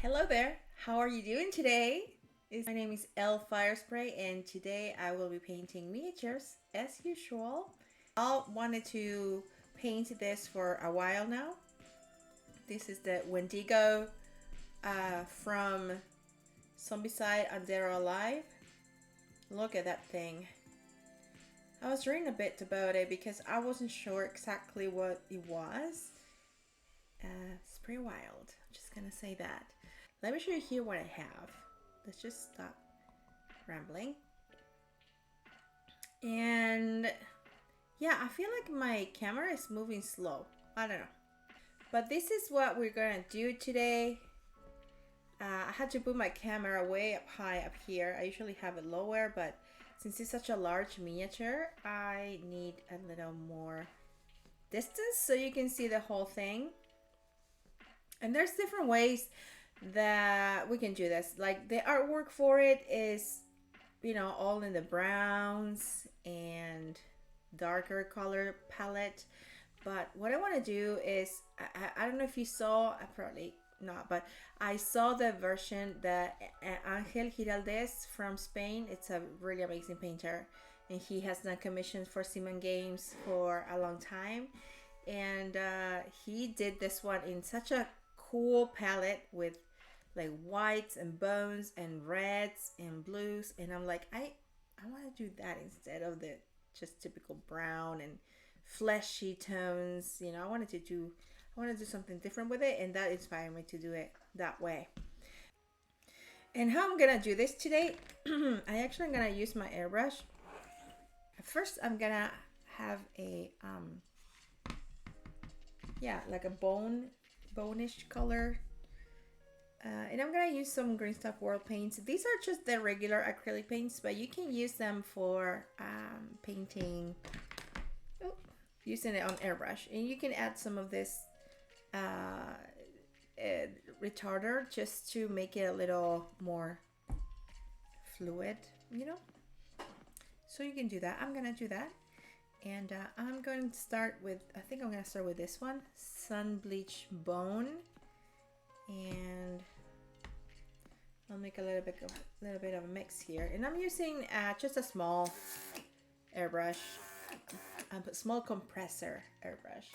Hello there, how are you doing today? My name is Hellfire Spray and today I will be painting miniatures as usual. I wanted to paint this for a while now. This is the Wendigo from Zombicide and Dead or Alive. Look at that thing. I was reading a bit about it because I wasn't sure exactly what it was. It's pretty wild, I'm just gonna say that. Let me show you here what I have. Let's just stop rambling. And yeah, I feel like my camera is moving slow. I don't know. But this is what we're gonna do today. I had to put my camera way up high up here. I usually have it lower, but since it's such a large miniature, I need a little more distance so you can see the whole thing. And there's different ways that we can do this. Like the artwork for it is, you know, all in the browns and darker color palette. But what I want to do is, I don't know if you saw, probably not, but I saw the version that Angel Giraldez from Spain. It's a really amazing painter, and he has done commissions for Simon Games for a long time. And he did this one in such a cool palette with like whites and bones and reds and blues, and I'm like, I want to do that instead of the just typical brown and fleshy tones. You know, I want to do something different with it, and that inspired me to do it that way. And how I'm gonna do this today, I actually am gonna use my airbrush. First, I'm gonna have a yeah, like a bonish color. And I'm gonna use some Green Stuff World paints. These are just the regular acrylic paints, but you can use them for painting, using it on airbrush. And you can add some of this retarder just to make it a little more fluid, you know? So you can do that. I'm gonna do that. And I'm going to start with, I think I'm gonna start with this one, Sun Bleached Bone. And I'll make a little bit of a mix here, and I'm using just a small airbrush, a small compressor airbrush.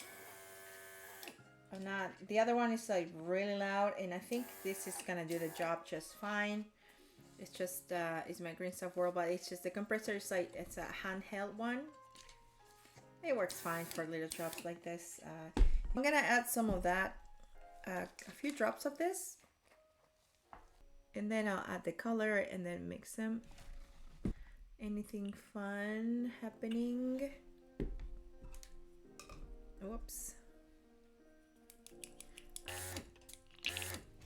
I'm not. The other one is like really loud, and I think this is gonna do the job just fine. It's just it's my Green Stuff World, but it's just the compressor is like, it's a handheld one. It works fine for little jobs like this. I'm gonna add some of that. A few drops of this, and then I'll add the color and then mix them. Anything fun happening? Whoops.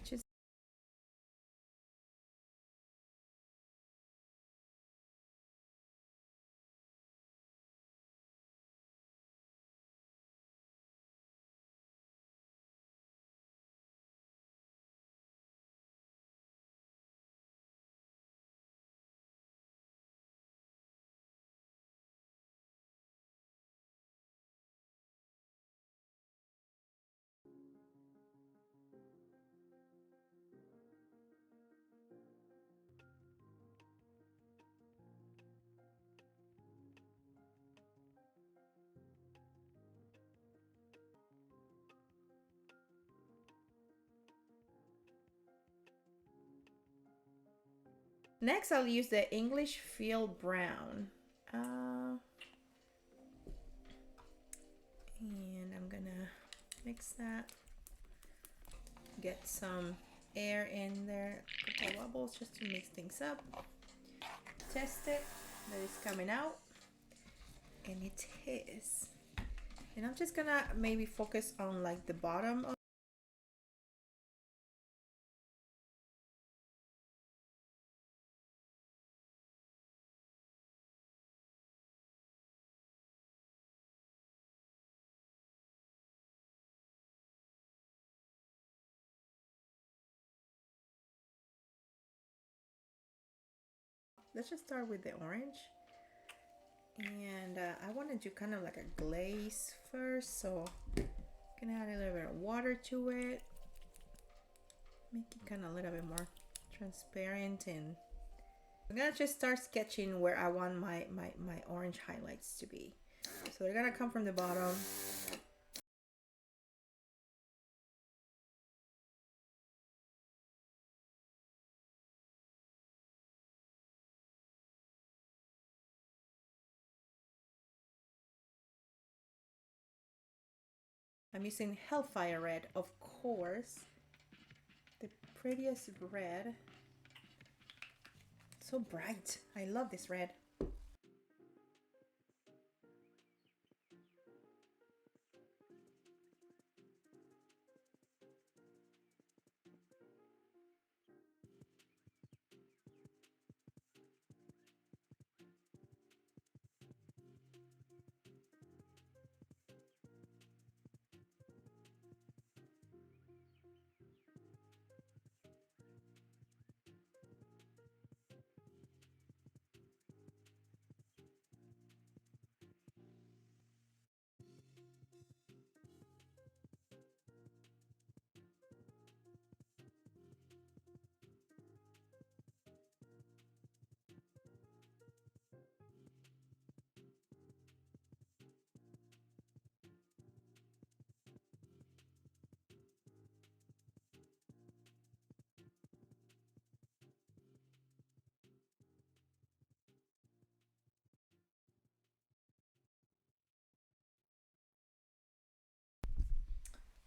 Just next, I'll use the English Field Brown. And I'm gonna mix that. Get some air in there, a couple bubbles just to mix things up. Test it, that it's coming out. And it is. And I'm just gonna maybe focus on like the bottom of. Let's just start with the orange. And I want to do kind of like a glaze first, so I'm gonna add a little bit of water to it. make it kind of a little bit more transparent, and I'm gonna just start sketching where I want my orange highlights to be. So they're gonna come from the bottom. I'm using Hellfire Red, of course. The prettiest red. So bright. I love this red.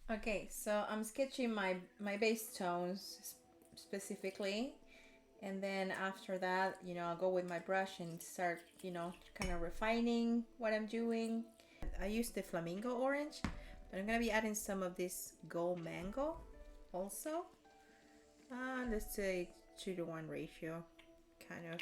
Okay, so I'm sketching my base tones specifically, and then after that, you know, I'll go with my brush and start, you know, kind of refining what I'm doing. I use the flamingo orange, but I'm gonna be adding some of this gold mango also. Let's say 2-to-1 ratio, kind of.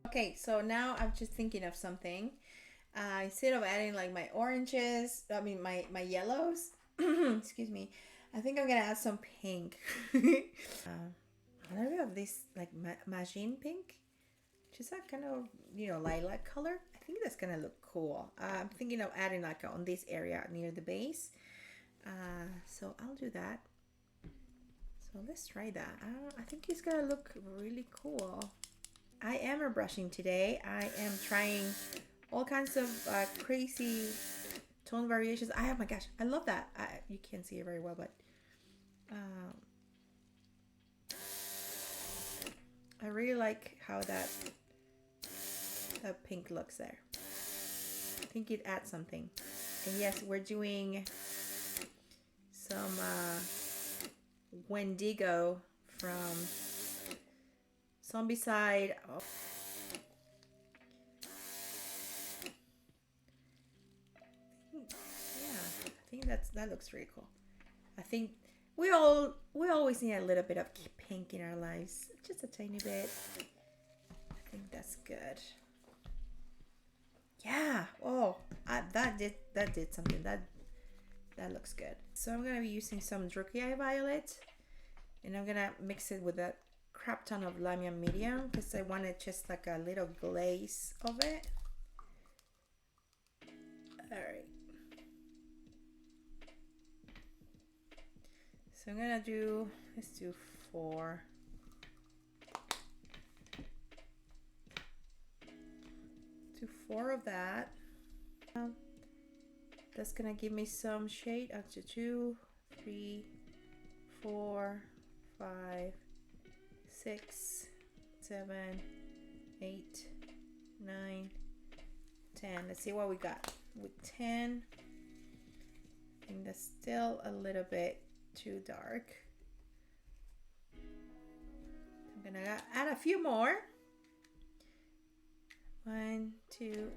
Okay, so now I'm just thinking of something. Instead of adding like my oranges, I mean my yellows, excuse me, I think I'm gonna add some pink. A little bit of this like Majin Pink, which is that kind of, you know, lilac color. I think that's gonna look cool. I'm thinking of adding like on this area near the base. So I'll do that. So let's try that. I think it's gonna look really cool. I am airbrushing today. I am trying all kinds of crazy tone variations. Oh my gosh, I love that. You can't see it very well, but I really like how that pink looks there. I think it adds something. And yes, we're doing some Wendigo from Zombicide. Oh. Yeah, I think that looks really cool. I think we always need a little bit of pink in our lives, just a tiny bit. I think that's good. Yeah. Oh, that did something. That looks good. So I'm gonna be using some Drucchii Violet, and I'm gonna mix it with a crap ton of Lahmian Medium because I wanted just like a little glaze of it. All right. So I'm gonna do, let's do 4. Do 4 of that. That's gonna give me some shade up to 2, 3, 4, 5, 6, 7, 8, 9, 10. Let's see what we got with 10. I think that's still a little bit too dark. I'm gonna add a few more. 1, 2,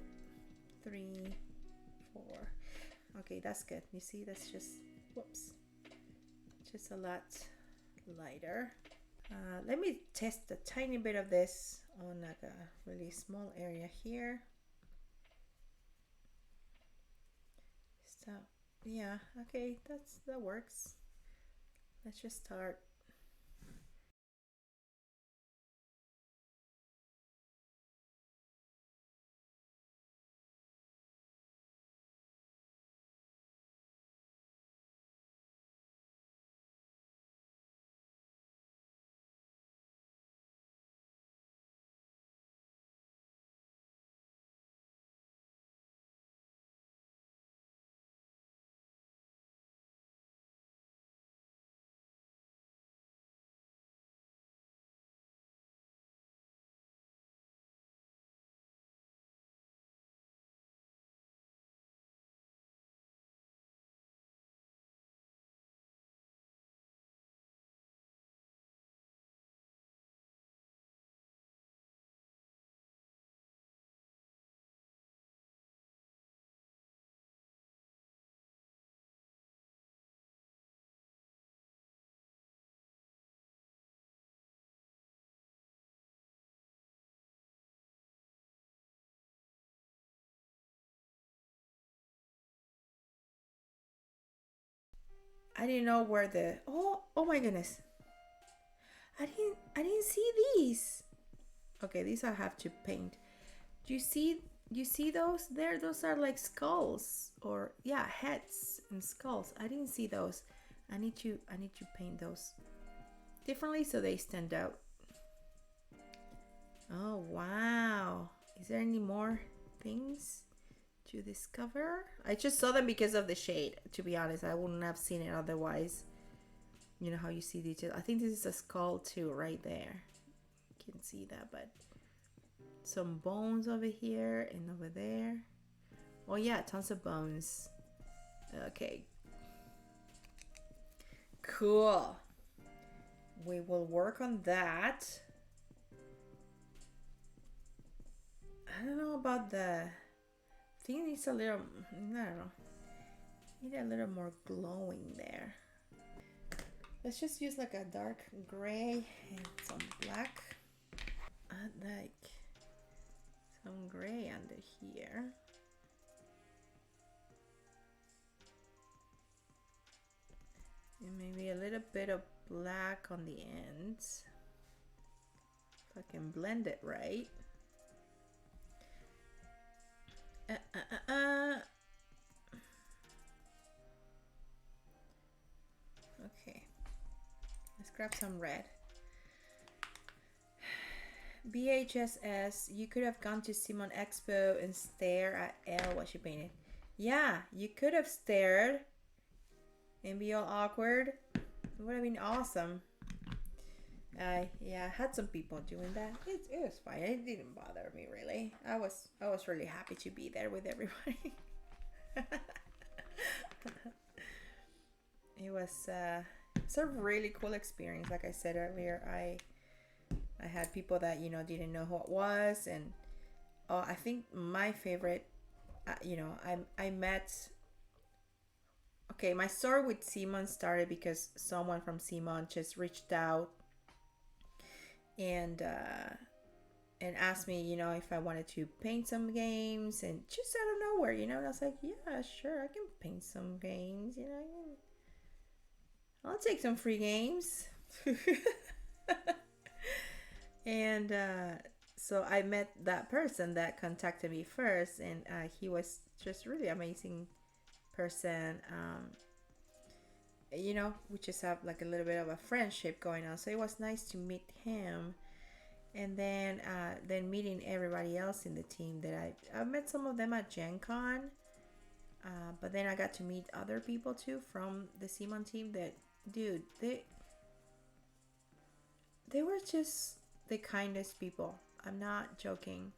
3, 4. Okay, that's good. You see, that's just, whoops, just a lot lighter. Let me test a tiny bit of this on like a really small area here. So Yeah, okay, that works. Let's just start. I didn't know where the oh my goodness. I didn't see these. Okay, these I have to paint. Do you see those there? Those are like skulls or yeah, heads and skulls. I didn't see those. I need to paint those differently so they stand out. Oh wow. Is there any more things to discover? I just saw them because of the shade. To be honest, I wouldn't have seen it otherwise. You know how you see detail. I think this is a skull too, right there. You can see that, but some bones over here and over there. Oh yeah, tons of bones. Okay. Cool. We will work on that. I don't know about the. I think it needs a little. I don't know. Need a little more glowing there. Let's just use like a dark gray and some black. Add like some gray under here. And maybe a little bit of black on the ends. So I can blend it right. Okay. Let's grab some red. BHSS, you could have gone to Simon Expo and stare at Elle while she painted. Yeah, you could have stared and be all awkward. It would have been awesome. Yeah, I had some people doing that. It was fine. It didn't bother me really. I was really happy to be there with everybody. It was it's a really cool experience. Like I said earlier, I had people that didn't know who it was, and I think my favorite, I met. Okay, my story with Simon started because someone from Simon just reached out and asked me, if I wanted to paint some games, and just out of nowhere, and I was like, yeah, sure, I can paint some games, I'll take some free games. And so I met that person that contacted me first, and he was just really amazing person. We just have like a little bit of a friendship going on, so it was nice to meet him. And then meeting everybody else in the team that I met some of them at Gen Con, but then I got to meet other people too from the Simon team that, dude, they were just the kindest people. I'm not joking.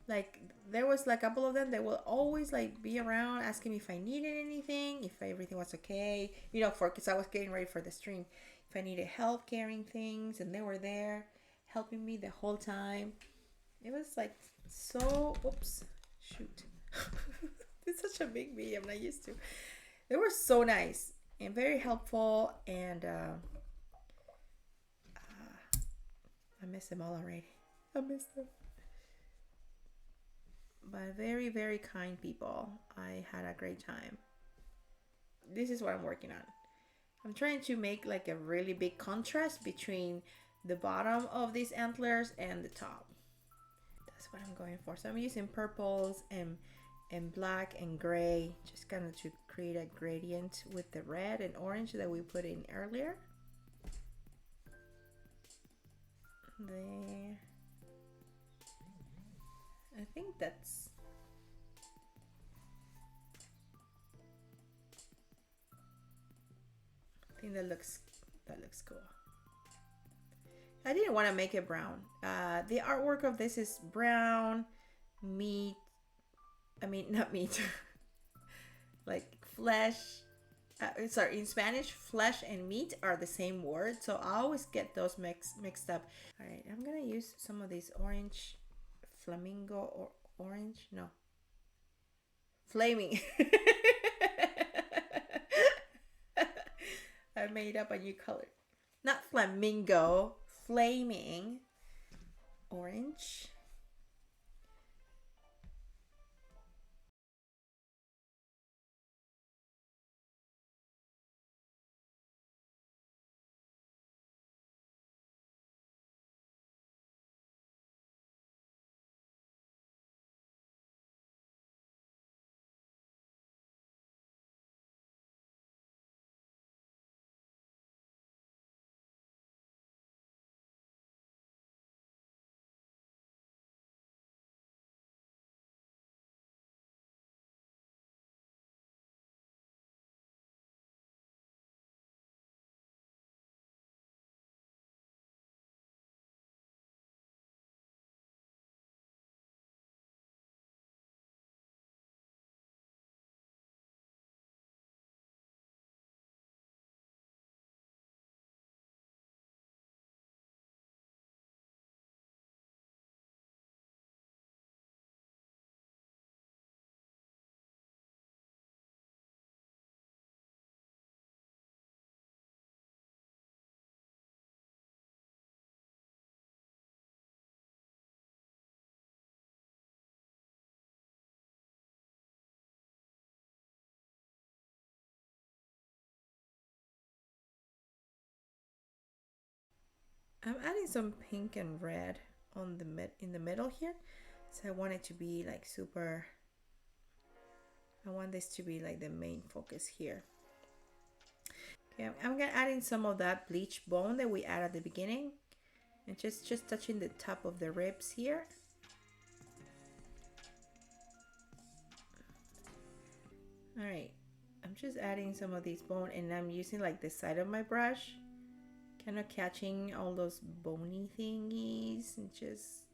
Like, there was like a couple of them that will always like be around asking me if I needed anything, if everything was okay, because I was getting ready for the stream, if I needed help carrying things, and they were there helping me the whole time. It was like so, oops, shoot. It's such a big video, I'm not used to. They were so nice and very helpful, and I miss them all already. I miss them. But very, very kind people. I had a great time. this is what I'm working on. I'm trying to make like a really big contrast between the bottom of these antlers and the top. That's what I'm going for. So I'm using purples and black and gray, just kind of to create a gradient with the red and orange that we put in earlier. There. I think that's... I think that looks cool. I didn't want to make it brown. The artwork of this is brown, meat. I mean, not meat. Like flesh. Sorry, in Spanish, flesh and meat are the same word, so I always get those mixed up. All right, I'm gonna use some of these orange flamingo or orange. No, flaming. I made up a new color. Not flamingo, flaming orange. I'm adding some pink and red on the in the middle here. So I want it to be like super, I want this to be like the main focus here. Okay, I'm gonna add in some of that bleached bone that we added at the beginning. And just touching the top of the ribs here. All right, I'm just adding some of these bone and I'm using like the side of my brush, kind of catching all those bony thingies and just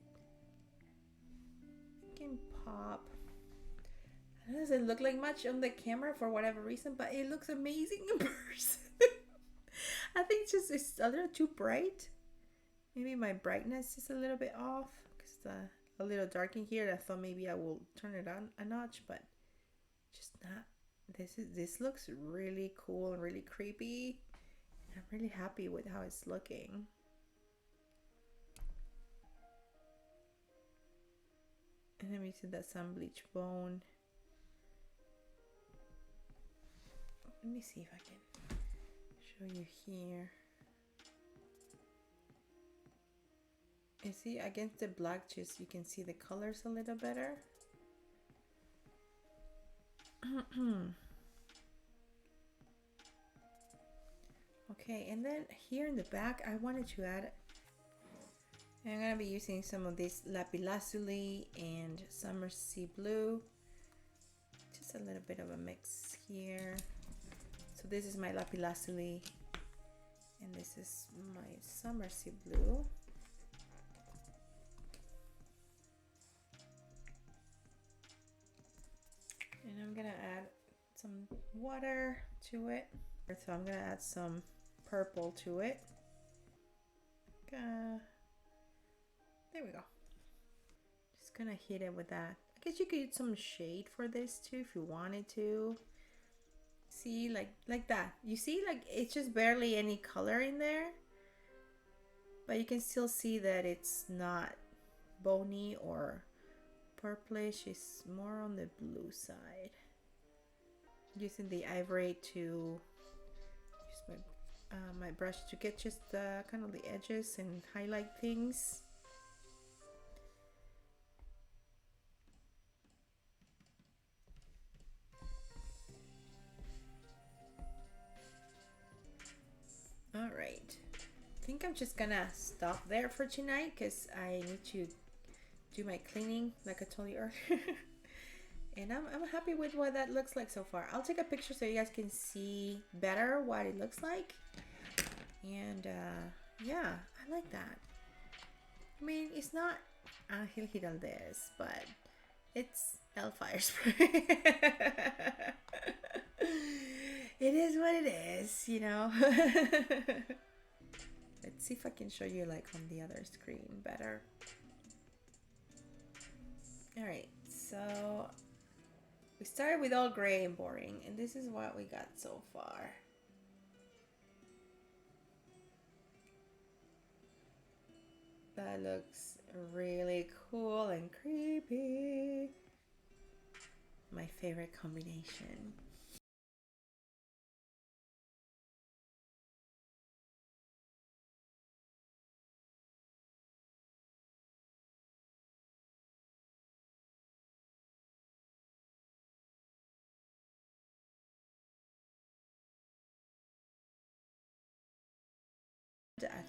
can pop. It doesn't look like much on the camera for whatever reason, but it looks amazing in person. I think it's a little too bright. Maybe my brightness is a little bit off because it's a little dark in here. I thought maybe I will turn it on a notch, but just not. This looks really cool and really creepy. I'm really happy with how it's looking. And I'm using that sun bleach bone. Let me see if I can show you here. You see, against the black, just you can see the colors a little better. Okay, and then here in the back, I wanted to add, I'm gonna be using some of this lapis lazuli and summer sea blue. Just a little bit of a mix here. So this is my lapis lazuli, and this is my summer sea blue. And I'm gonna add some water to it. So I'm gonna add some purple to it. There we go. Just gonna hit it with that. I guess you could use some shade for this too if you wanted to. See, like that. You see, like it's just barely any color in there, but you can still see that it's not bony or purplish. It's more on the blue side. using the ivory to use my brush to get just kind of the edges and highlight things. All right, I think I'm just gonna stop there for tonight because I need to do my cleaning like I told you earlier. And I'm happy with what that looks like so far. I'll take a picture so you guys can see better what it looks like. And yeah, I like that. I mean, it's not Angel Giraldez, but it's Hellfire spray. It is what it is, you know. Let's see if I can show you like on the other screen better. Alright, so we started with all gray and boring, and this is what we got so far. That looks really cool and creepy. My favorite combination.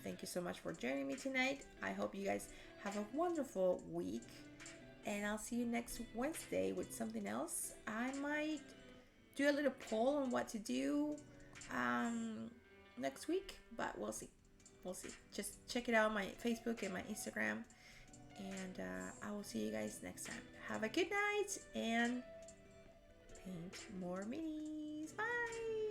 Thank you so much for joining me tonight. I hope you guys have a wonderful week, and I'll see you next Wednesday with something else. I might do a little poll on what to do next week, but we'll see. We'll see. Just check it out on my Facebook and my Instagram, and I will see you guys next time. Have a good night and paint more minis. Bye.